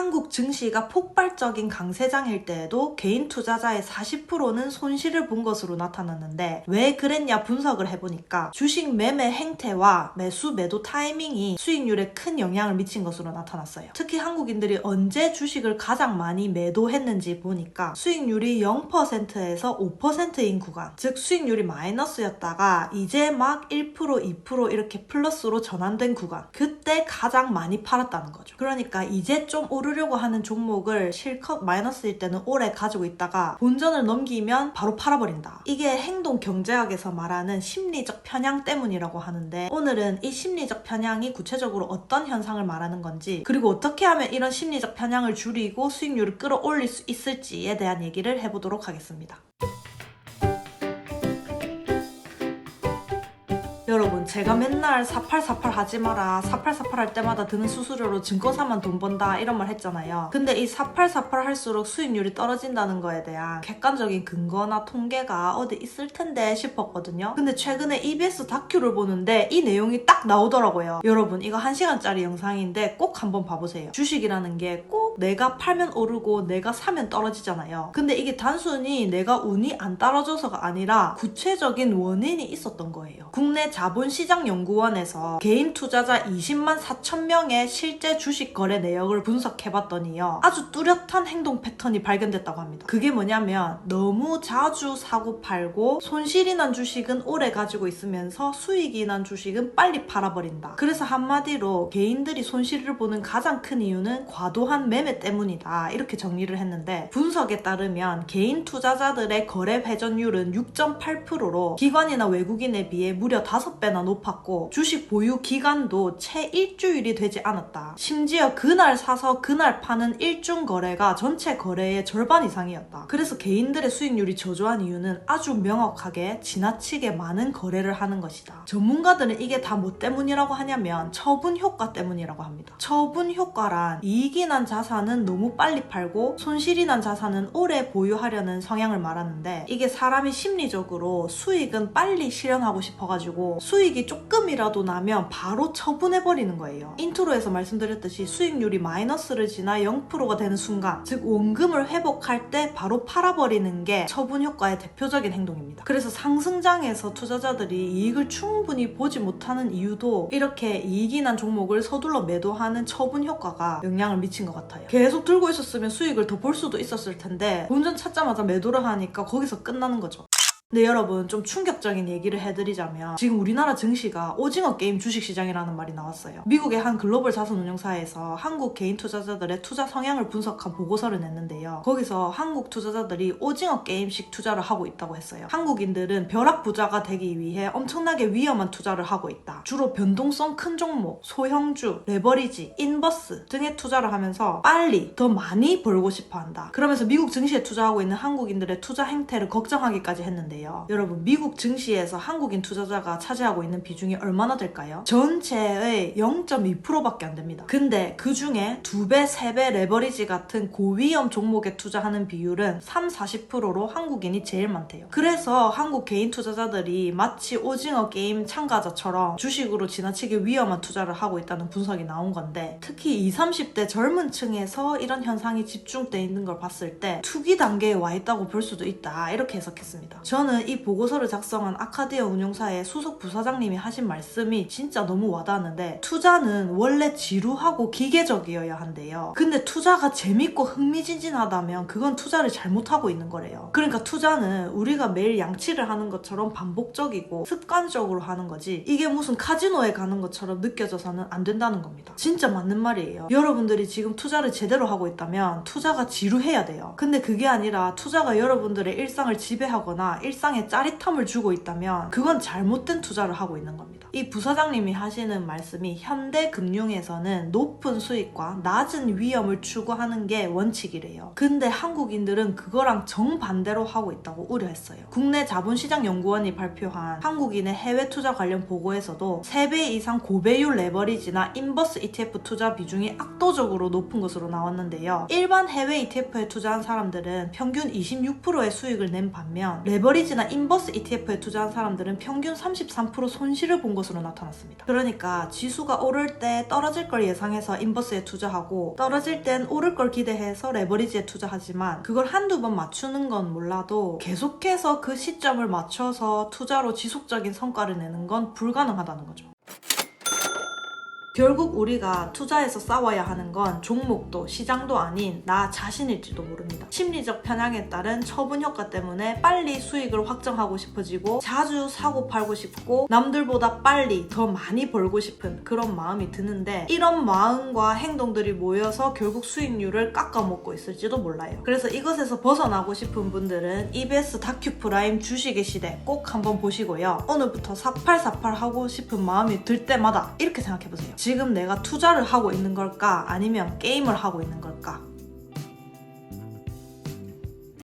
한국 증시가 폭발적인 강세장일 때에도 개인 투자자의 40%는 손실을 본 것으로 나타났는데 왜 그랬냐 분석을 해보니까 주식 매매 행태와 매수 매도 타이밍이 수익률에 큰 영향을 미친 것으로 나타났어요. 특히 한국인들이 언제 주식을 가장 많이 매도했는지 보니까 수익률이 0%에서 5%인 구간, 즉 수익률이 마이너스였다가 이제 막 1%, 2% 이렇게 플러스로 전환된 구간, 그때 가장 많이 팔았다는 거죠. 그러니까 이제 좀 오르려고 하는 종목을 실컷 마이너스일 때는 오래 가지고 있다가 본전을 넘기면 바로 팔아버린다. 이게 행동 경제학에서 말하는 심리적 편향 때문이라고 하는데, 오늘은 이 심리적 편향이 구체적으로 어떤 현상을 말하는 건지, 그리고 어떻게 하면 이런 심리적 편향을 줄이고 수익률을 끌어올릴 수 있을지에 대한 얘기를 해보도록 하겠습니다. 여러분, 제가 맨날 4848 하지 마라, 4848 할 때마다 드는 수수료로 증권 사면 돈 번다 이런 말 했잖아요. 근데 이 4848 할수록 수익률이 떨어진다는 거에 대한 객관적인 근거나 통계가 어디 있을 텐데 싶었거든요. 근데 최근에 EBS 다큐를 보는데 이 내용이 딱 나오더라고요. 여러분, 이거 1시간짜리 영상인데 꼭 한번 봐보세요. 주식이라는 게 꼭 내가 팔면 오르고 내가 사면 떨어지잖아요. 근데 이게 단순히 내가 운이 안 따라줘서가 아니라 구체적인 원인이 있었던 거예요. 국내 자본시장연구원에서 개인 투자자 20만 4천 명의 실제 주식 거래 내역을 분석해봤더니요, 아주 뚜렷한 행동 패턴이 발견됐다고 합니다. 그게 뭐냐면 너무 자주 사고 팔고 손실이 난 주식은 오래 가지고 있으면서 수익이 난 주식은 빨리 팔아버린다. 그래서 한마디로 개인들이 손실을 보는 가장 큰 이유는 과도한 매매 때문이다, 이렇게 정리를 했는데, 분석에 따르면 개인 투자자들의 거래 회전율은 6.8%로 기관이나 외국인에 비해 무려 5배나 높았고 주식 보유 기간도 채 일주일이 되지 않았다. 심지어 그날 사서 그날 파는 일중 거래가 전체 거래의 절반 이상이었다. 그래서 개인들의 수익률이 저조한 이유는 아주 명확하게 지나치게 많은 거래를 하는 것이다. 전문가들은 이게 다 뭐 때문이라고 하냐면 처분 효과 때문이라고 합니다. 처분 효과란 이익이 난 자산은 너무 빨리 팔고 손실이 난 자산은 오래 보유하려는 성향을 말하는데, 이게 사람이 심리적으로 수익은 빨리 실현하고 싶어가지고 수익이 조금이라도 나면 바로 처분해버리는 거예요. 인트로에서 말씀드렸듯이 수익률이 마이너스를 지나 0%가 되는 순간, 즉 원금을 회복할 때 바로 팔아버리는 게 처분 효과의 대표적인 행동입니다. 그래서 상승장에서 투자자들이 이익을 충분히 보지 못하는 이유도 이렇게 이익이 난 종목을 서둘러 매도하는 처분 효과가 영향을 미친 것 같아요. 계속 들고 있었으면 수익을 더 볼 수도 있었을 텐데 본전 찾자마자 매도를 하니까 거기서 끝나는 거죠. 네, 여러분, 좀 충격적인 얘기를 해드리자면 지금 우리나라 증시가 오징어 게임 주식시장이라는 말이 나왔어요. 미국의 한 글로벌 자산운용사에서 한국 개인 투자자들의 투자 성향을 분석한 보고서를 냈는데요. 거기서 한국 투자자들이 오징어 게임식 투자를 하고 있다고 했어요. 한국인들은 벼락부자가 되기 위해 엄청나게 위험한 투자를 하고 있다. 주로 변동성 큰 종목, 소형주, 레버리지, 인버스 등에 투자를 하면서 빨리 더 많이 벌고 싶어 한다. 그러면서 미국 증시에 투자하고 있는 한국인들의 투자 행태를 걱정하기까지 했는데요. 여러분, 미국 증시에서 한국인 투자자가 차지하고 있는 비중이 얼마나 될까요? 전체의 0.2%밖에 안 됩니다. 근데 그 중에 2배, 3배 레버리지 같은 고위험 종목에 투자하는 비율은 30-40%로 한국인이 제일 많대요. 그래서 한국 개인 투자자들이 마치 오징어 게임 참가자처럼 주식으로 지나치게 위험한 투자를 하고 있다는 분석이 나온 건데, 특히 20, 30대 젊은 층에서 이런 현상이 집중돼 있는 걸 봤을 때 투기 단계에 와 있다고 볼 수도 있다, 이렇게 해석했습니다. 저는 이 보고서를 작성한 아카디아 운용사의 수석 부사장님이 하신 말씀이 진짜 너무 와닿았는데, 투자는 원래 지루하고 기계적이어야 한대요. 근데 투자가 재밌고 흥미진진하다면 그건 투자를 잘못하고 있는 거래요. 그러니까 투자는 우리가 매일 양치를 하는 것처럼 반복적이고 습관적으로 하는 거지, 이게 무슨 카지노에 가는 것처럼 느껴져서는 안 된다는 겁니다. 진짜 맞는 말이에요. 여러분들이 지금 투자를 제대로 하고 있다면 투자가 지루해야 돼요. 근데 그게 아니라 투자가 여러분들의 일상을 지배하거나 일상에 짜릿함을 주고 있다면 그건 잘못된 투자를 하고 있는 겁니다. 이 부사장님이 하시는 말씀이 현대금융에서는 높은 수익과 낮은 위험을 추구하는 게 원칙이래요. 근데 한국인들은 그거랑 정반대로 하고 있다고 우려했어요. 국내 자본시장연구원이 발표한 한국인의 해외 투자 관련 보고에서도 3배 이상 고배율 레버리지나 인버스 ETF 투자 비중이 압도적으로 높은 것으로 나왔는데요. 일반 해외 ETF에 투자한 사람들은 평균 26%의 수익을 낸 반면 레버리지 레버리지나 인버스 ETF에 투자한 사람들은 평균 33% 손실을 본 것으로 나타났습니다. 그러니까 지수가 오를 때 떨어질 걸 예상해서 인버스에 투자하고 떨어질 땐 오를 걸 기대해서 레버리지에 투자하지만 그걸 한두 번 맞추는 건 몰라도 계속해서 그 시점을 맞춰서 투자로 지속적인 성과를 내는 건 불가능하다는 거죠. 결국 우리가 투자에서 싸워야 하는 건 종목도 시장도 아닌 나 자신일지도 모릅니다. 심리적 편향에 따른 처분 효과 때문에 빨리 수익을 확정하고 싶어지고 자주 사고 팔고 싶고 남들보다 빨리 더 많이 벌고 싶은 그런 마음이 드는데 이런 마음과 행동들이 모여서 결국 수익률을 깎아먹고 있을지도 몰라요. 그래서 이것에서 벗어나고 싶은 분들은 EBS 다큐 프라임 주식의 시대 꼭 한번 보시고요. 오늘부터 4848 하고 싶은 마음이 들 때마다 이렇게 생각해보세요. 지금 내가 투자를 하고 있는 걸까? 아니면 게임을 하고 있는 걸까?